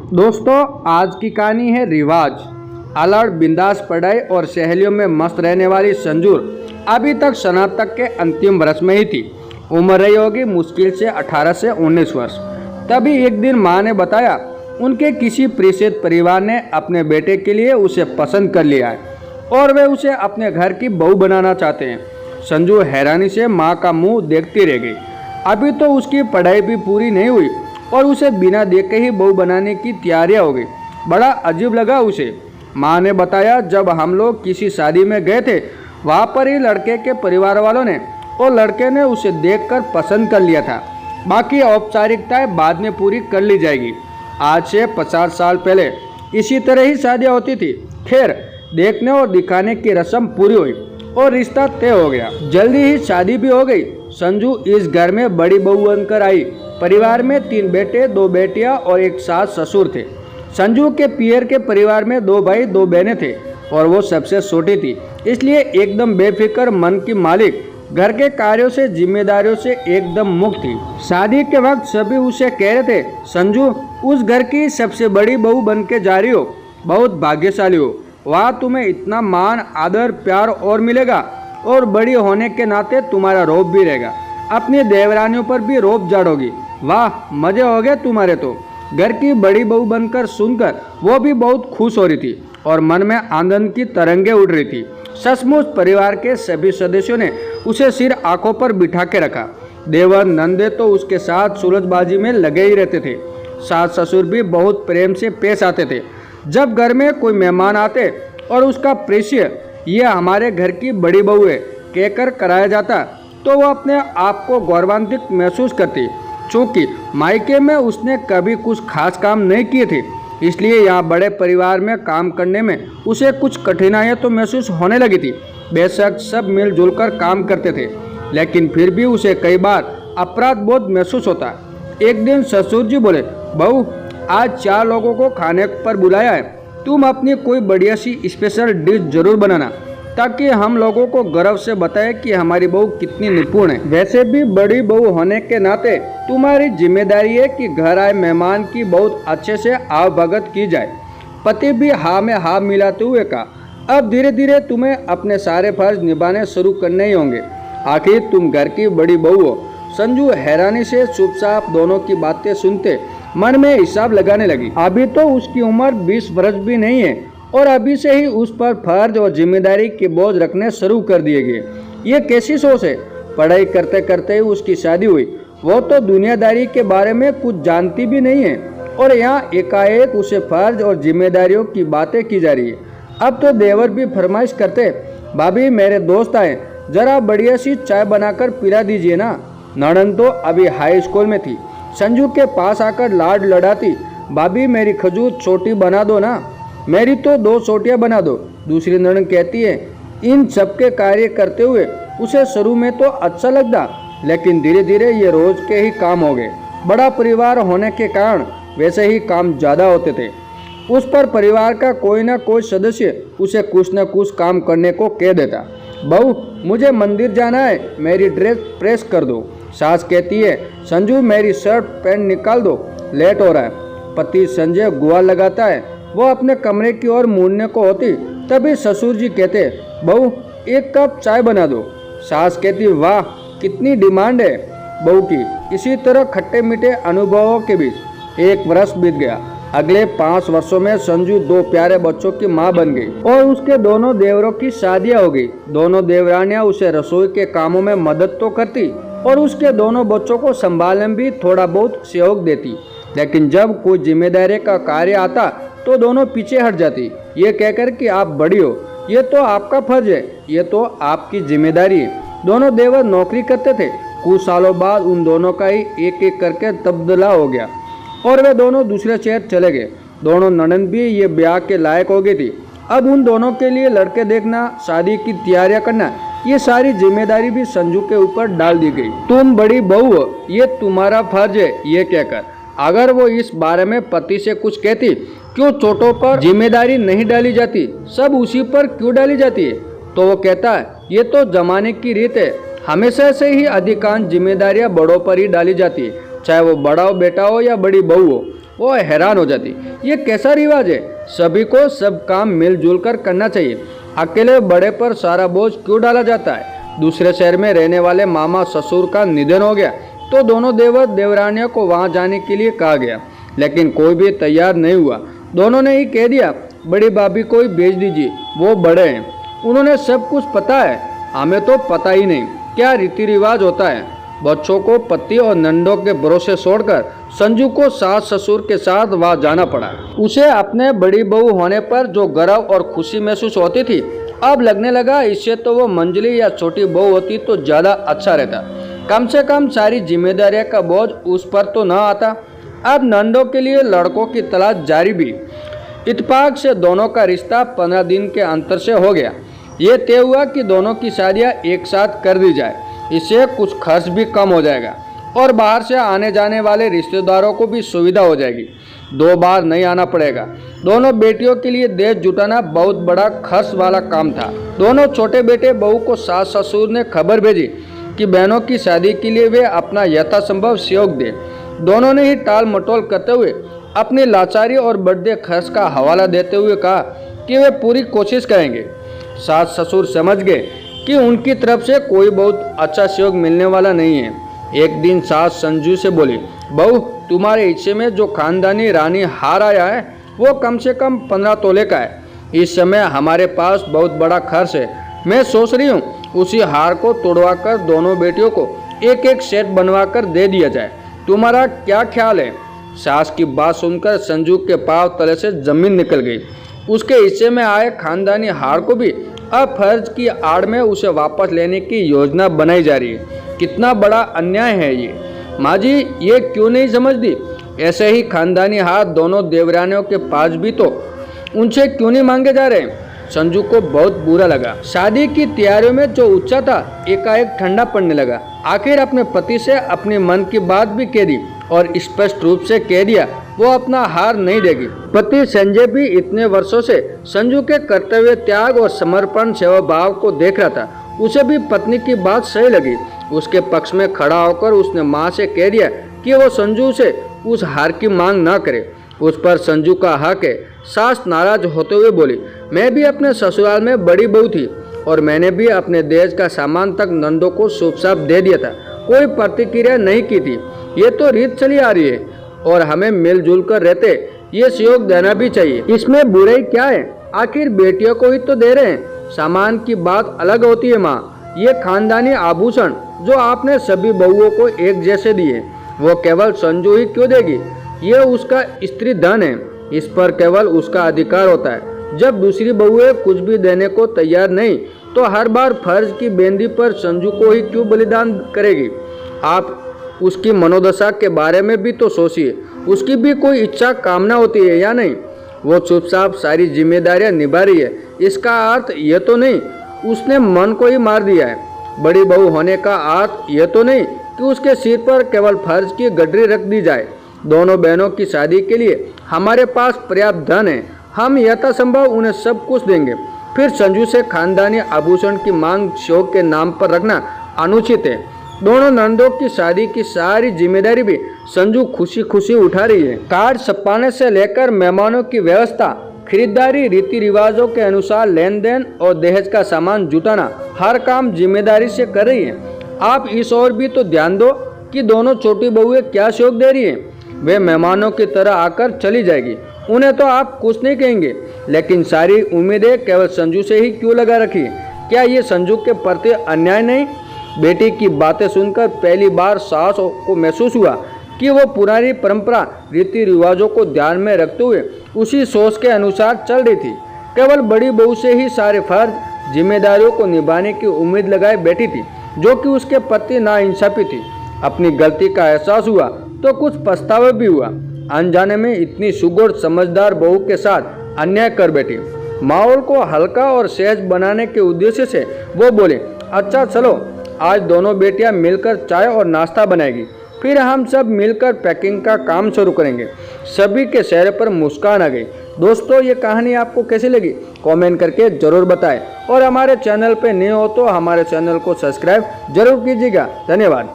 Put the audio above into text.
दोस्तों, आज की कहानी है रिवाज। अलर्ट, बिंदास पढ़ाई और सहेलियों में मस्त रहने वाली संजूर अभी तक स्नातक के अंतिम वर्ष में ही थी। उम्र रही होगी मुश्किल से 18 से 19 वर्ष। तभी एक दिन माँ ने बताया उनके किसी परिचित परिवार ने अपने बेटे के लिए उसे पसंद कर लिया है और वे उसे अपने घर की बहू बनाना चाहते हैं। संजू हैरानी से माँ का मुंह देखती रह गई। अभी तो उसकी पढ़ाई भी पूरी नहीं हुई और उसे बिना देखे ही बहू बनाने की तैयारियां हो गई। बड़ा अजीब लगा उसे। माँ ने बताया, जब हम लोग किसी शादी में गए थे, वहाँ पर ही लड़के के परिवार वालों ने और लड़के ने उसे देखकर पसंद कर लिया था। बाकी औपचारिकताएं बाद में पूरी कर ली जाएगी। आज से 50 साल पहले इसी तरह ही शादियाँ होती थी। खैर, देखने और दिखाने की रस्म पूरी हुई और रिश्ता तय हो गया। जल्दी ही शादी भी हो गई। संजू इस घर में बड़ी बहू बनकर आई। परिवार में 3 बेटे, 2 बेटियां और एक सास ससुर थे। संजू के पियर के परिवार में 2 भाई 2 बहनें थे और वो सबसे छोटी थी, इसलिए एकदम बेफिक्र मन की मालिक, घर के कार्यों से जिम्मेदारियों से एकदम मुक्त थी। शादी के वक्त सभी उसे कह रहे थे, संजू उस घर की सबसे बड़ी बहू बन के जा रही हो, बहुत भाग्यशाली हो। वहाँ तुम्हें इतना मान, आदर, प्यार और मिलेगा और बड़ी होने के नाते तुम्हारा रौब भी रहेगा। अपनी देवरानियों पर भी रौब झाड़ोगी। वाह, मजे हो गए तुम्हारे तो। घर की बड़ी बहू बनकर सुनकर वो भी बहुत खुश हो रही थी और मन में आनंद की तरंगे उड़ रही थी। सचमुच परिवार के सभी सदस्यों ने उसे सिर आंखों पर बिठा के रखा। देवर नंदे तो उसके साथ सूरजबाजी में लगे ही रहते थे। सास ससुर भी बहुत प्रेम से पेश आते थे। जब घर में कोई मेहमान आते और उसका परिचय ये हमारे घर की बड़ी बहू है कहकर कराया जाता तो वो अपने आप को गौरवान्वित महसूस करती। चूँकि मायके में उसने कभी कुछ खास काम नहीं किए थे, इसलिए यहाँ बड़े परिवार में काम करने में उसे कुछ कठिनाइयाँ तो महसूस होने लगी थी। बेशक सब मिलजुल कर काम करते थे, लेकिन फिर भी उसे कई बार अपराध बोध महसूस होता। एक दिन ससुर जी बोले, बहू आज 4 लोगों को खाने पर बुलाया है, तुम अपनी कोई बढ़िया सी स्पेशल डिश जरूर बनाना ताकि हम लोगों को गर्व से बताए कि हमारी बहू कितनी निपुण है। वैसे भी बड़ी बहू होने के नाते तुम्हारी जिम्मेदारी है कि घर आए मेहमान की बहुत अच्छे से आवभगत की जाए। पति भी हाँ में हाँ मिलाते हुए कहा, अब धीरे धीरे तुम्हें अपने सारे फर्ज निभाने शुरू करने ही होंगे, आखिर तुम घर की बड़ी बहू हो। संजू हैरानी से चुपचाप दोनों की बातें सुनते मन में हिसाब लगाने लगी। अभी तो उसकी उम्र 20 वर्ष भी नहीं है और अभी से ही उस पर फर्ज और जिम्मेदारी के बोझ रखने शुरू कर दिए गए। ये कैसी सोच है। पढ़ाई करते करते ही उसकी शादी हुई। वो तो दुनियादारी के बारे में कुछ जानती भी नहीं है और यहाँ एकाएक उसे फर्ज और जिम्मेदारियों की बातें की जा रही है। अब तो देवर भी फरमाइश करते, भाभी मेरे दोस्त आए, जरा बढ़िया सी चाय बनाकर पिला दीजिए ना। नणंद तो अभी हाई स्कूल में थी। संजू के पास आकर लाड लड़ाती, भाभी मेरी खजूर छोटी बना दो ना, मेरी तो 2 छोटियाँ बना दो। दूसरी नणंद कहती है। इन सबके कार्य करते हुए उसे शुरू में तो अच्छा लगता, लेकिन धीरे धीरे ये रोज के ही काम हो गए। बड़ा परिवार होने के कारण वैसे ही काम ज़्यादा होते थे। उस पर परिवार का कोई ना कोई सदस्य उसे कुछ न कुछ काम करने को कह देता। बहू मुझे मंदिर जाना है, मेरी ड्रेस प्रेस कर दो। सास कहती है, संजू मेरी शर्ट पैंट निकाल दो, लेट हो रहा है। पति संजय गुआ लगाता है, वो अपने कमरे की ओर मुड़ने को होती, तभी ससुर जी कहते, बहू 1 कप चाय बना दो। सास कहती, वाह कितनी डिमांड है बहू की। इसी तरह खट्टे मीठे अनुभवों के बीच 1 वर्ष बीत गया। अगले 5 वर्षों में संजू 2 प्यारे बच्चों की मां बन गई और उसके दोनों देवरों की शादियां हो गई। दोनों देवरानियां उसे रसोई के कामों में मदद तो करती और उसके दोनों बच्चों को संभालने में भी थोड़ा बहुत सहयोग देती, लेकिन जब कोई जिम्मेदारी का कार्य आता तो दोनों पीछे हट जाती, ये कहकर कि आप बड़ी हो, ये तो आपका फर्ज है, ये तो आपकी जिम्मेदारी है। दोनों देवर नौकरी करते थे। कुछ सालों बाद उन दोनों का ही एक एक करके तब्दला हो गया और वे दोनों दूसरे शहर चले गए। दोनों ननद भी ये ब्याह के लायक हो गई थी। अब उन दोनों के लिए लड़के देखना, शादी की तैयारियां करना, ये सारी जिम्मेदारी भी संजू के ऊपर डाल दी गई। तुम बड़ी बहू हो, ये तुम्हारा फर्ज है, ये कहकर अगर वो इस बारे में पति से कुछ कहती, क्यों छोटों पर जिम्मेदारी नहीं डाली जाती, सब उसी पर क्यों डाली जाती है, तो वो कहता है ये तो जमाने की रीत है, हमेशा से ही अधिकांश जिम्मेदारियां बड़ों पर ही डाली जाती है, चाहे वो बड़ा बेटा हो या बड़ी बहू हो। वो हैरान हो जाती। ये कैसा रिवाज है? सभी को सब काम मिलजुल कर करना चाहिए। अकेले बड़े पर सारा बोझ क्यों डाला जाता है? दूसरे शहर में रहने वाले मामा ससुर का निधन हो गया तो दोनों देवर देवरानियों को वहां जाने के लिए कहा गया, लेकिन कोई भी तैयार नहीं हुआ। दोनों ने ही कह दिया बड़ी भाभी को ही भेज दीजिए, वो बड़े हैं, उन्होंने सब कुछ पता है, हमें तो पता ही नहीं क्या रीति रिवाज होता है। बच्चों को पति और नंदों के भरोसे छोड़कर संजू को सास ससुर के साथ वहां जाना पड़ा। उसे अपने बड़ी बहू होने पर जो गर्व और खुशी महसूस होती थी, अब लगने लगा इससे तो वो मंजली या छोटी बहू होती तो ज्यादा अच्छा रहता। कम से कम सारी जिम्मेदारियां का बोझ उस पर तो न आता। अब नंदों के लिए लड़कों की तलाश जारी भी। इत्तेफाक से दोनों का रिश्ता 15 दिन के अंतर से हो गया। ये तय हुआ कि दोनों की शादियां एक साथ कर दी जाए, इससे कुछ खर्च भी कम हो जाएगा और बाहर से आने जाने वाले रिश्तेदारों को भी सुविधा हो जाएगी। 2 बार नहीं आना पड़ेगा। दोनों बेटियों के लिए देश जुटाना बहुत बड़ा खर्च वाला काम था। दोनों छोटे बेटे बहू को सास ससुर ने खबर भेजी कि बहनों की शादी के लिए वे अपना यथासंभव सहयोग दें। दोनों ने ही टाल मटोल करते हुए अपनी लाचारी और बढ़ते खर्च का हवाला देते हुए कहा कि वे पूरी कोशिश करेंगे। सास ससुर समझ गए कि उनकी तरफ से कोई बहुत अच्छा सहयोग मिलने वाला नहीं है। एक दिन सास संजू से बोली, बहू तुम्हारे हिस्से में जो खानदानी रानी हार आया है वो कम से कम 15 तोले का है। इस समय हमारे पास बहुत बड़ा खर्च है। मैं सोच रही हूँ उसी हार को तोड़वाकर दोनों बेटियों को एक एक सेट बनवाकर दे दिया जाए। तुम्हारा क्या ख्याल है? सास की बात सुनकर संजू के पांव तले से जमीन निकल गई। उसके हिस्से में आए खानदानी हार को भी अब फर्ज की आड़ में उसे वापस लेने की योजना बनाई जा रही है। कितना बड़ा अन्याय है ये। माँ जी ये क्यों नहीं समझती? ऐसे ही खानदानी हार दोनों देवरानियों के पास भी तो उनसे क्यों नहीं मांगे जा रहे? संजू को बहुत बुरा लगा। शादी की तैयारियों में जो ऊंचा था एकाएक ठंडा पड़ने लगा। आखिर अपने पति से अपने मन की बात भी कह दी और स्पष्ट रूप से कह दिया वो अपना हार नहीं देगी। पति संजय भी इतने वर्षों से संजू के कर्तव्य त्याग और समर्पण सेवा भाव को देख रहा था। उसे भी पत्नी की बात सही लगी। उसके पक्ष में खड़ा होकर उसने माँ से कह दिया कि वो संजू से उस हार की मांग ना करे, उस पर संजू का हक है। सास नाराज होते हुए बोली, मैं भी अपने ससुराल में बड़ी बहू थी और मैंने भी अपने दहेज का सामान तक नंदों को शुभ साफ दे दिया था, कोई प्रतिक्रिया नहीं की थी। ये तो रीत चली आ रही है और हमें मिलजुल कर रहते ये सहयोग देना भी चाहिए। इसमें बुराई क्या है? आखिर बेटियों को ही तो दे रहे हैं। सामान की बात अलग होती है माँ। ये खानदानी आभूषण जो आपने सभी बहुओं को एक जैसे दिए वो केवल संजू ही क्यों देगी? ये उसका स्त्री धन है, इस पर केवल उसका अधिकार होता है। जब दूसरी बहुएं कुछ भी देने को तैयार नहीं तो हर बार फर्ज की बेंदी पर संजू को ही क्यों बलिदान करेगी? आप उसकी मनोदशा के बारे में भी तो सोचिए। उसकी भी कोई इच्छा कामना होती है या नहीं? वो चुपचाप सारी जिम्मेदारियां निभा रही है। इसका अर्थ ये तो नहीं उसने मन को ही मार दिया है। बड़ी बहू होने का अर्थ ये तो नहीं कि उसके सिर पर केवल फर्ज की गडरी रख दी जाए। दोनों बहनों की शादी के लिए हमारे पास पर्याप्त धन है, हम यथासंभव उन्हें सब कुछ देंगे। फिर संजू से खानदानी आभूषण की मांग शौक के नाम पर रखना अनुचित है। दोनों नंदों की शादी की सारी जिम्मेदारी भी संजू खुशी खुशी उठा रही है। कार्ड छपाने से लेकर मेहमानों की व्यवस्था, खरीदारी, रीति रिवाजों के अनुसार लेन देन और दहेज का सामान जुटाना, हर काम जिम्मेदारी से कर रही है। आप इस ओर भी तो ध्यान दो कि दोनों छोटी बहुएं क्या शौक दे रही है। वे मेहमानों की तरह आकर चली जाएगी, उन्हें तो आप कुछ नहीं कहेंगे, लेकिन सारी उम्मीदें केवल संजू से ही क्यों लगा रखी? क्या ये संजू के प्रति अन्याय नहीं? बेटी की बातें सुनकर पहली बार सास को महसूस हुआ कि वो पुरानी परंपरा, रीति रिवाजों को ध्यान में रखते हुए उसी सोच के अनुसार चल रही थी। केवल बड़ी बहू से ही सारे फर्ज, जिम्मेदारियों को निभाने की उम्मीद लगाए बैठी थी, जो कि उसके प्रति नाइंसाफी थी। अपनी गलती का एहसास हुआ तो कुछ पछतावा भी हुआ। अनजाने में इतनी सुगढ़ समझदार बहू के साथ अन्याय कर बैठी। माहौल को हल्का और सहज बनाने के उद्देश्य से वो बोले, अच्छा चलो आज दोनों बेटियां मिलकर चाय और नाश्ता बनाएगी, फिर हम सब मिलकर पैकिंग का काम शुरू करेंगे। सभी के चेहरे पर मुस्कान आ गई। दोस्तों ये कहानी आपको कैसी लगी कमेंट करके जरूर बताएं और हमारे चैनल पे नए हो तो हमारे चैनल को सब्सक्राइब जरूर कीजिएगा। धन्यवाद।